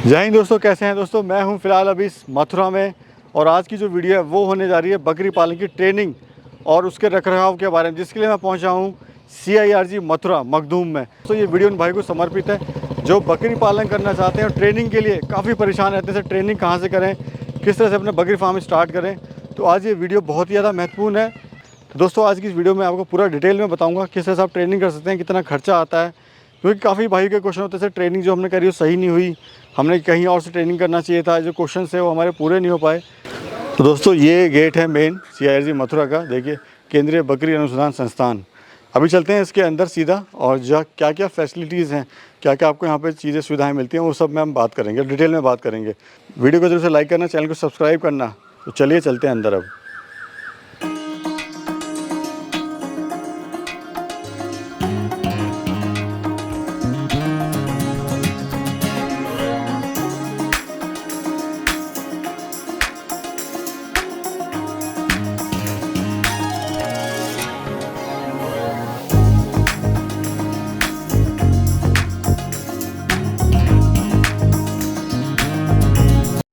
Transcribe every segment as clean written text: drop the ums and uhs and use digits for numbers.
जय हिंद दोस्तों, कैसे हैं दोस्तों। मैं हूं फ़िलहाल अभी मथुरा में और आज की जो वीडियो है वो होने जा रही है बकरी पालन की ट्रेनिंग और उसके रखरखाव के बारे में, जिसके लिए मैं पहुंचा हूं CIRG मथुरा मखदूम में। तो ये वीडियो उन भाई को समर्पित है जो बकरी पालन करना चाहते हैं और ट्रेनिंग के लिए काफ़ी परेशान रहते हैं। ट्रेनिंग कहाँ से करें, किस तरह से अपने बकरी फार्म स्टार्ट करें। तो आज ये वीडियो बहुत ही ज़्यादा महत्वपूर्ण है। तो दोस्तों आज की इस वीडियो में आपको पूरा डिटेल में बताऊँगा किस तरह से आप ट्रेनिंग कर सकते हैं, कितना खर्चा आता है, क्योंकि काफ़ी भाई के क्वेश्चन होते हैं सर ट्रेनिंग जो हमने करी वो सही नहीं हुई, हमने कहीं और से ट्रेनिंग करना चाहिए था, जो क्वेश्चन है वो हमारे पूरे नहीं हो पाए। तो दोस्तों ये गेट है मेन CIRG मथुरा का, देखिए केंद्रीय बकरी अनुसंधान संस्थान। अभी चलते हैं इसके अंदर सीधा और क्या क्या फैसिलिटीज़ हैं, क्या क्या आपको यहाँ पे चीज़ें सुविधाएँ मिलती हैं, वो सब में हम बात करेंगे, डिटेल में बात करेंगे। वीडियो को जरूर से लाइक करना, चैनल को सब्सक्राइब करना। तो चलिए चलते हैं अंदर अब।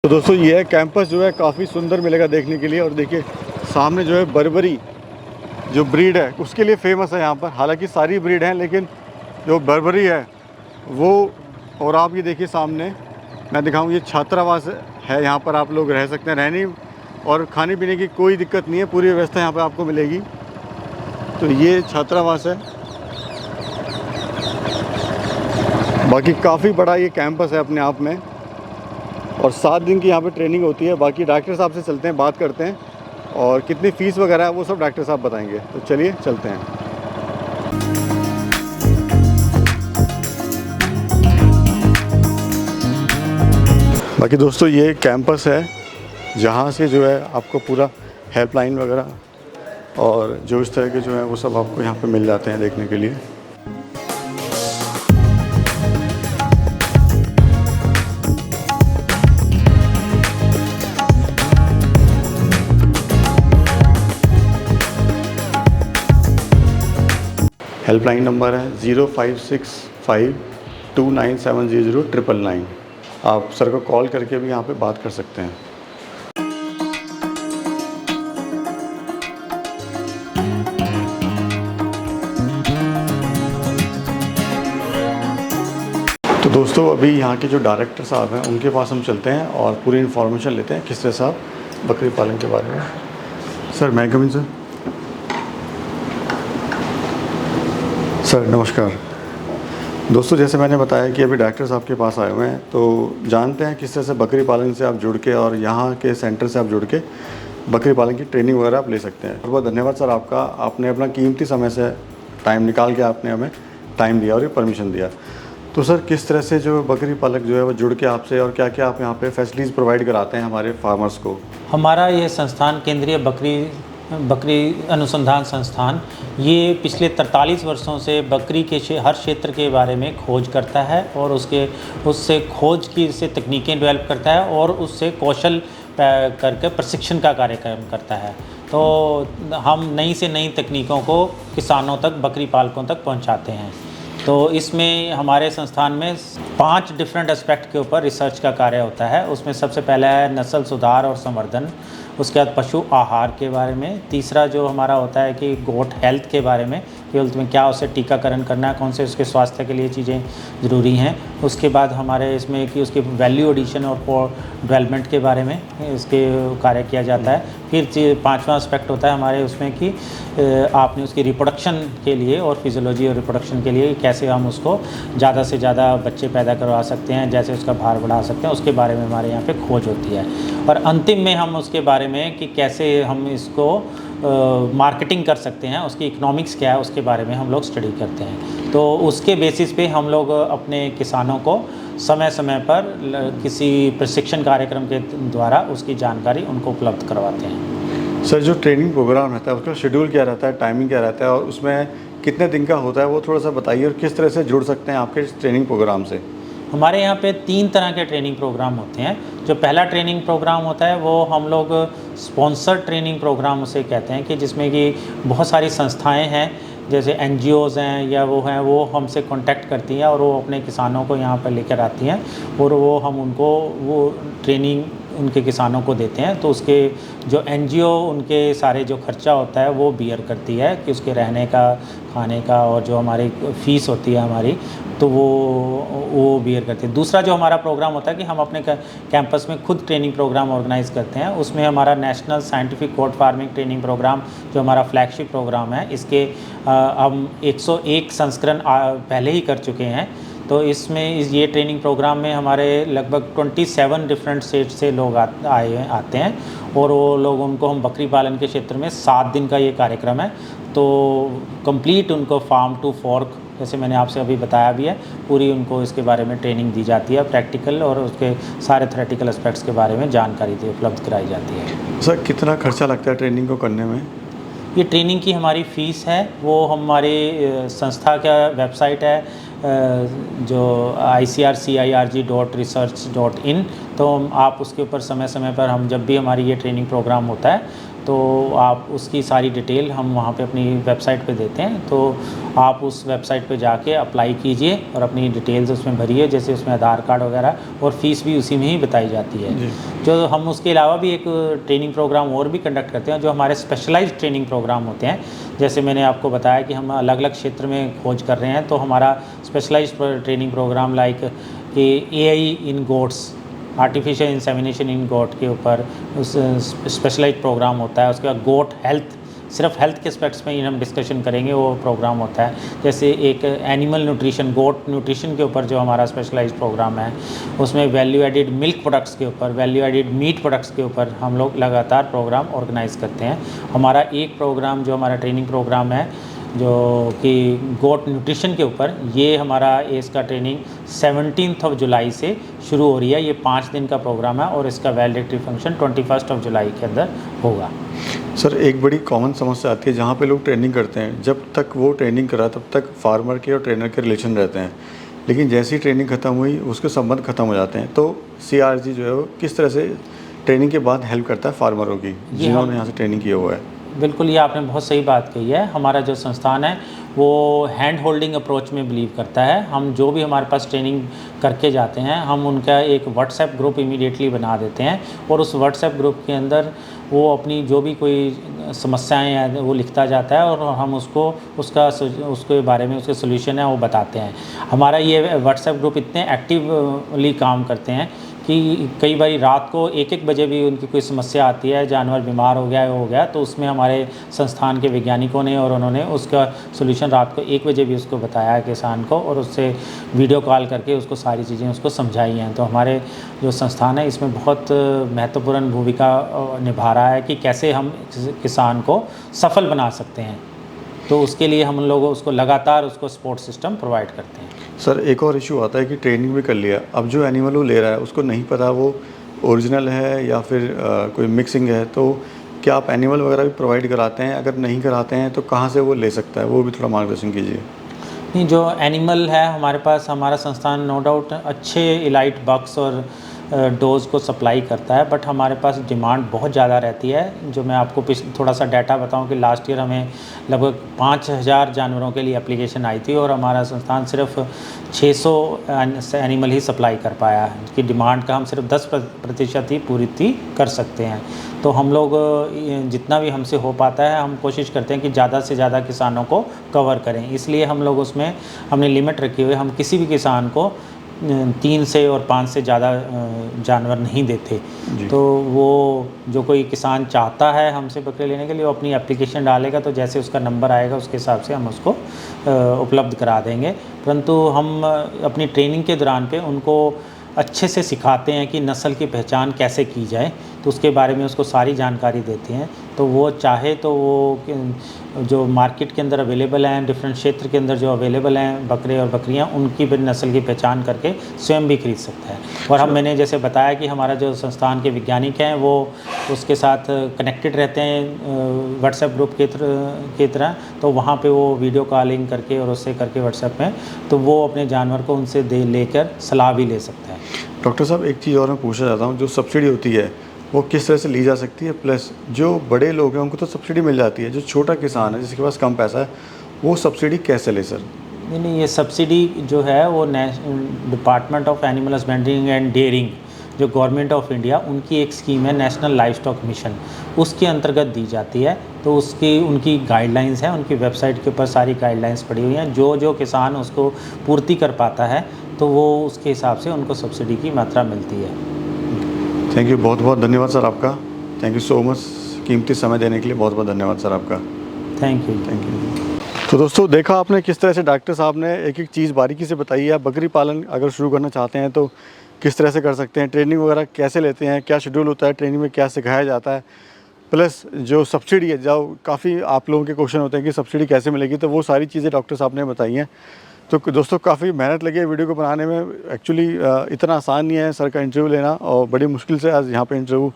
तो दोस्तों ये है कैंपस, जो है काफ़ी सुंदर मिलेगा देखने के लिए। और देखिए सामने जो है बर्बरी जो ब्रीड है उसके लिए फेमस है यहाँ पर। हालांकि सारी ब्रीड हैं लेकिन जो बर्बरी है वो। और आप ये देखिए सामने मैं दिखाऊँ, ये छात्रावास है, यहाँ पर आप लोग रह सकते हैं। रहने और खाने पीने की कोई दिक्कत नहीं है, पूरी व्यवस्था यहाँ पर आपको मिलेगी। तो ये छात्रावास है, बाकी काफ़ी बड़ा ये कैंपस है अपने आप में। और 7 दिन की यहाँ पे ट्रेनिंग होती है। बाकी डॉक्टर साहब से चलते हैं, बात करते हैं और कितनी फ़ीस वगैरह है वो सब डॉक्टर साहब बताएंगे। तो चलिए चलते हैं। बाकी दोस्तों ये कैंपस है जहाँ से जो है आपको पूरा हेल्पलाइन वगैरह और जो इस तरह के जो है वो सब आपको यहाँ पे मिल जाते हैं देखने के लिए। हेल्पलाइन नंबर है 056529700999। आप सर को कॉल करके भी यहाँ पे बात कर सकते हैं। तो दोस्तों अभी यहाँ के जो डायरेक्टर साहब हैं उनके पास हम चलते हैं और पूरी इन्फॉर्मेशन लेते हैं किस तरह से आप बकरी पालन के बारे में। सर मैं कम इन सर नमस्कार। दोस्तों जैसे मैंने बताया कि अभी डॉक्टर साहब के पास आए हुए हैं, तो जानते हैं किस तरह से बकरी पालन से आप जुड़ के और यहाँ के सेंटर से आप जुड़ के बकरी पालन की ट्रेनिंग वगैरह आप ले सकते हैं। बहुत बहुत धन्यवाद सर आपका, आपने अपना कीमती समय से टाइम निकाल के आपने हमें टाइम दिया और ये परमिशन दिया। तो सर किस तरह से जो बकरी पालक जो है वो जुड़ के आपसे, और क्या क्या आप यहाँ पे फैसिलिटीज़ प्रोवाइड कराते हैं हमारे फार्मर्स को? हमारा ये संस्थान केंद्रीय बकरी अनुसंधान संस्थान ये पिछले 43 वर्षों से बकरी के हर क्षेत्र के बारे में खोज करता है और उससे खोज की से तकनीकें डेवलप करता है और उससे कौशल करके प्रशिक्षण का कार्यक्रम करता है। तो हम नई से नई तकनीकों को किसानों तक, बकरी पालकों तक पहुंचाते हैं। तो इसमें हमारे संस्थान में 5 डिफरेंट एस्पेक्ट के ऊपर रिसर्च का कार्य होता है। उसमें सबसे पहला है नस्ल सुधार और संवर्धन, उसके बाद पशु आहार के बारे में, तीसरा जो हमारा होता है कि गोट हेल्थ के बारे में, हेल्थ में क्या उसे टीकाकरण करना है, कौन से उसके स्वास्थ्य के लिए चीज़ें ज़रूरी हैं। उसके बाद हमारे इसमें कि उसके वैल्यू एडिशन और डेवलपमेंट के बारे में इसके कार्य किया जाता है। फिर 5वां एस्पेक्ट होता है हमारे उसमें कि आपने उसकी रिप्रोडक्शन के लिए और फिजियोलॉजी और रिप्रोडक्शन के लिए कैसे हम उसको ज़्यादा से ज़्यादा बच्चे पैदा करवा सकते हैं, जैसे उसका भार बढ़ा सकते हैं, उसके बारे में हमारे यहाँ पे खोज होती है। और अंतिम में हम उसके बारे में कि कैसे हम इसको मार्केटिंग कर सकते हैं, उसकी इकोनॉमिक्स क्या है, उसके बारे में हम लोग स्टडी करते हैं। तो उसके बेसिस पे हम लोग अपने किसानों को समय समय पर किसी प्रशिक्षण कार्यक्रम के द्वारा उसकी जानकारी उनको उपलब्ध करवाते हैं। सर जो ट्रेनिंग प्रोग्राम रहता है उसका शेड्यूल क्या रहता है, टाइमिंग क्या रहता है और उसमें कितने दिन का होता है, वो थोड़ा सा बताइए। और किस तरह से जुड़ सकते हैं आपके इस ट्रेनिंग प्रोग्राम से? हमारे यहाँ पे 3 तरह के ट्रेनिंग प्रोग्राम होते हैं। जो पहला ट्रेनिंग प्रोग्राम होता है वो हम लोग स्पॉन्सर ट्रेनिंग प्रोग्राम उसे कहते हैं, कि जिसमें कि बहुत सारी संस्थाएं हैं जैसे NGOs हैं या वो हैं, वो हमसे कांटेक्ट करती हैं और वो अपने किसानों को यहाँ पर लेकर आती हैं और वो हम उनको वो ट्रेनिंग उनके किसानों को देते हैं। तो उसके जो NGO उनके सारे जो खर्चा होता है वो बियर करती है कि उसके रहने का, खाने का और जो हमारी फ़ीस होती है हमारी, तो वो बियर करते हैं। दूसरा जो हमारा प्रोग्राम होता है कि हम अपने कैंपस में खुद ट्रेनिंग प्रोग्राम ऑर्गेनाइज़ करते हैं। उसमें हमारा national scientific goat farming training programme जो हमारा फ्लैगशिप प्रोग्राम है, इसके हम 101 संस्करण पहले ही कर चुके हैं। तो इसमें ये ट्रेनिंग प्रोग्राम में हमारे लगभग 27 डिफरेंट स्टेट से लोग आते हैं और वो लोग, उनको हम बकरी पालन के क्षेत्र में 7 दिन का ये कार्यक्रम है। तो कंप्लीट उनको फार्म टू फॉर्क, जैसे मैंने आपसे अभी बताया भी है, पूरी उनको इसके बारे में ट्रेनिंग दी जाती है, प्रैक्टिकल और उसके सारे थ्योरेटिकल एस्पेक्ट्स के बारे में जानकारी उपलब्ध कराई जाती है। सर कितना खर्चा लगता है ट्रेनिंग को करने में? ये ट्रेनिंग की हमारी फ़ीस है, वो हमारे संस्था का वेबसाइट है जो icrcirg.research.in, तो आप उसके ऊपर समय समय पर हम जब भी हमारी ये ट्रेनिंग प्रोग्राम होता है तो आप उसकी सारी डिटेल हम वहाँ पे अपनी वेबसाइट पे देते हैं। तो आप उस वेबसाइट पे जाके अप्लाई कीजिए और अपनी डिटेल्स उसमें भरिए, जैसे उसमें आधार कार्ड वगैरह, और फ़ीस भी उसी में ही बताई जाती है। जो हम उसके अलावा भी एक ट्रेनिंग प्रोग्राम और भी कंडक्ट करते हैं जो हमारे स्पेशलाइज्ड ट्रेनिंग प्रोग्राम होते हैं। जैसे मैंने आपको बताया कि हम अलग अलग क्षेत्र में खोज कर रहे हैं, तो हमारा स्पेशलाइज्ड ट्रेनिंग प्रोग्राम लाइक कि AI इन गोट्स, आर्टिफिशियल इंसेमिनेशन इन गोट के ऊपर उस स्पेशलाइज्ड प्रोग्राम होता है। उसके बाद गोट हेल्थ, सिर्फ हेल्थ के एस्पेक्ट्स में ही हम डिस्कशन करेंगे, वो प्रोग्राम होता है। जैसे एक एनिमल न्यूट्रिशन, गोट न्यूट्रिशन के ऊपर जो हमारा स्पेशलाइज्ड प्रोग्राम है, उसमें वैल्यू एडिड मिल्क प्रोडक्ट्स के ऊपर, वैल्यू एडिड मीट प्रोडक्ट्स के ऊपर हम लोग लगातार प्रोग्राम ऑर्गेनाइज़ करते हैं। हमारा एक प्रोग्राम जो हमारा ट्रेनिंग प्रोग्राम है जो कि गोट न्यूट्रिशन के ऊपर, ये हमारा इसका ट्रेनिंग 17 जुलाई से शुरू हो रही है। ये 5 दिन का प्रोग्राम है और इसका वैलिडिटी फंक्शन 21 जुलाई के अंदर होगा। सर एक बड़ी कॉमन समस्या आती है जहाँ पे लोग ट्रेनिंग करते हैं, जब तक वो ट्रेनिंग करा तब तक फार्मर के और ट्रेनर के रिलेशन रहते हैं, लेकिन जैसे ही ट्रेनिंग ख़त्म हुई उसके संबंध खत्म हो जाते हैं। तो CRG जो है वो किस तरह से ट्रेनिंग के बाद हेल्प करता है फार्मरों की जिन्होंने यहाँ से ट्रेनिंग किया हुआ है? बिल्कुल, ये आपने बहुत सही बात कही है। हमारा जो संस्थान है वो हैंड होल्डिंग अप्रोच में बिलीव करता है। हम जो भी हमारे पास ट्रेनिंग करके जाते हैं, हम उनका एक व्हाट्सएप ग्रुप इमीडिएटली बना देते हैं और उस व्हाट्सएप ग्रुप के अंदर वो अपनी जो भी कोई समस्याएं हैं वो लिखता जाता है और हम उसको उसके बारे में उसके सोल्यूशन है वो बताते हैं। हमारा ये व्हाट्सएप ग्रुप इतने एक्टिवली काम करते हैं कि कई बार रात को 1-1 बजे भी उनकी कोई समस्या आती है, जानवर बीमार हो गया, तो उसमें हमारे संस्थान के वैज्ञानिकों ने और उन्होंने उसका सोल्यूशन रात को 1 बजे भी उसको बताया है किसान को, और उससे वीडियो कॉल करके उसको सारी चीज़ें उसको समझाई हैं। तो हमारे जो संस्थान है इसमें बहुत महत्वपूर्ण भूमिका निभा रहा है कि कैसे हम किसान को सफल बना सकते हैं। तो उसके लिए हम लोग उसको लगातार उसको सपोर्ट सिस्टम प्रोवाइड करते हैं। सर एक और इशू आता है कि ट्रेनिंग भी कर लिया, अब जो एनिमल वो ले रहा है उसको नहीं पता वो ओरिजिनल है या फिर कोई मिक्सिंग है, तो क्या आप एनिमल वगैरह भी प्रोवाइड कराते हैं? अगर नहीं कराते हैं तो कहाँ से वो ले सकता है, वो भी थोड़ा मार्गदर्शन कीजिए। नहीं, जो एनिमल है हमारे पास, हमारा संस्थान नो डाउट अच्छे इलाइट बक्स और डोज़ को सप्लाई करता है, बट हमारे पास डिमांड बहुत ज़्यादा रहती है। जो मैं आपको थोड़ा सा डाटा बताऊं कि लास्ट ईयर हमें लगभग 5000 जानवरों के लिए एप्लीकेशन आई थी और हमारा संस्थान सिर्फ 600 एनिमल ही सप्लाई कर पाया। कि डिमांड का हम सिर्फ 10% ही पूर्ति कर सकते हैं। तो हम लोग जितना भी हमसे हो पाता है हम कोशिश करते हैं कि ज़्यादा से ज़्यादा किसानों को कवर करें, इसलिए हम लोग उसमें हमने लिमिट रखी हुई है। हम किसी भी किसान को 3 से और 5 से ज़्यादा जानवर नहीं देते। तो वो जो कोई किसान चाहता है हमसे बकरे लेने के लिए, वो अपनी एप्लीकेशन डालेगा, तो जैसे उसका नंबर आएगा उसके हिसाब से हम उसको उपलब्ध करा देंगे। परंतु हम अपनी ट्रेनिंग के दौरान पे उनको अच्छे से सिखाते हैं कि नस्ल की पहचान कैसे की जाए, तो उसके बारे में उसको सारी जानकारी देते हैं। तो वो चाहे तो वो जो मार्केट के अंदर अवेलेबल हैं, डिफरेंट क्षेत्र के अंदर जो अवेलेबल हैं बकरे और बकरियां, उनकी भी नस्ल की पहचान करके स्वयं भी खरीद सकता है। और मैंने जैसे बताया कि हमारा जो संस्थान के वैज्ञानिक हैं वो उसके साथ कनेक्टेड रहते हैं व्हाट्सएप ग्रुप के तरह, तो वहाँ पे वो वीडियो कॉलिंग करके और उससे करके व्हाट्सएप में, तो वो अपने जानवर को उनसे लेकर सलाह भी ले सकता है। डॉक्टर साहब एक चीज़ और मैं पूछना चाहता हूँ, जो सब्सिडी होती है वो किस तरह से ली जा सकती है? प्लस जो बड़े लोग हैं उनको तो सब्सिडी मिल जाती है, जो छोटा किसान है जिसके पास कम पैसा है वो सब्सिडी कैसे ले सर? नहीं, ये सब्सिडी जो है वो department of animal husbandry and dairying जो गवर्नमेंट ऑफ इंडिया उनकी एक स्कीम है नेशनल लाइफ स्टॉक मिशन, उसके अंतर्गत दी जाती है। तो उसकी उनकी गाइडलाइंस है, उनकी वेबसाइट के ऊपर सारी गाइडलाइंस पड़ी हुई हैं। जो किसान उसको पूर्ति कर पाता है तो वो उसके हिसाब से उनको सब्सिडी की मात्रा मिलती है। थैंक यू, बहुत बहुत धन्यवाद सर आपका। थैंक यू सो मच, कीमती समय देने के लिए बहुत बहुत धन्यवाद सर आपका। Thank you. Thank you. तो दोस्तों देखा आपने किस तरह से डॉक्टर साहब ने एक एक चीज़ बारीकी से बताई है। बकरी पालन अगर शुरू करना चाहते हैं तो किस तरह से कर सकते हैं, ट्रेनिंग वगैरह कैसे लेते हैं, क्या शेड्यूल होता है, ट्रेनिंग में क्या सिखाया जाता है, प्लस जो सब्सिडी है, जो काफ़ी आप लोगों के क्वेश्चन होते हैं कि सब्सिडी कैसे मिलेगी, तो वो सारी चीज़ें डॉक्टर साहब ने बताई हैं। तो दोस्तों काफ़ी मेहनत लगी है वीडियो को बनाने में। एक्चुअली इतना आसान नहीं है सर का इंटरव्यू लेना, और बड़ी मुश्किल से आज यहाँ पे इंटरव्यू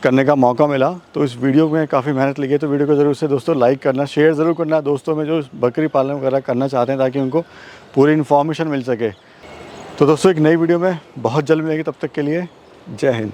करने का मौका मिला। तो इस वीडियो में काफ़ी मेहनत लगी है, तो वीडियो को ज़रूर से दोस्तों लाइक करना, शेयर ज़रूर करना दोस्तों में जो बकरी पालन वगैरह करना चाहते हैं, ताकि उनको पूरी इन्फॉर्मेशन मिल सके। तो दोस्तों एक नई वीडियो में बहुत जल्द मिलेगी, तब तक के लिए जय हिंद।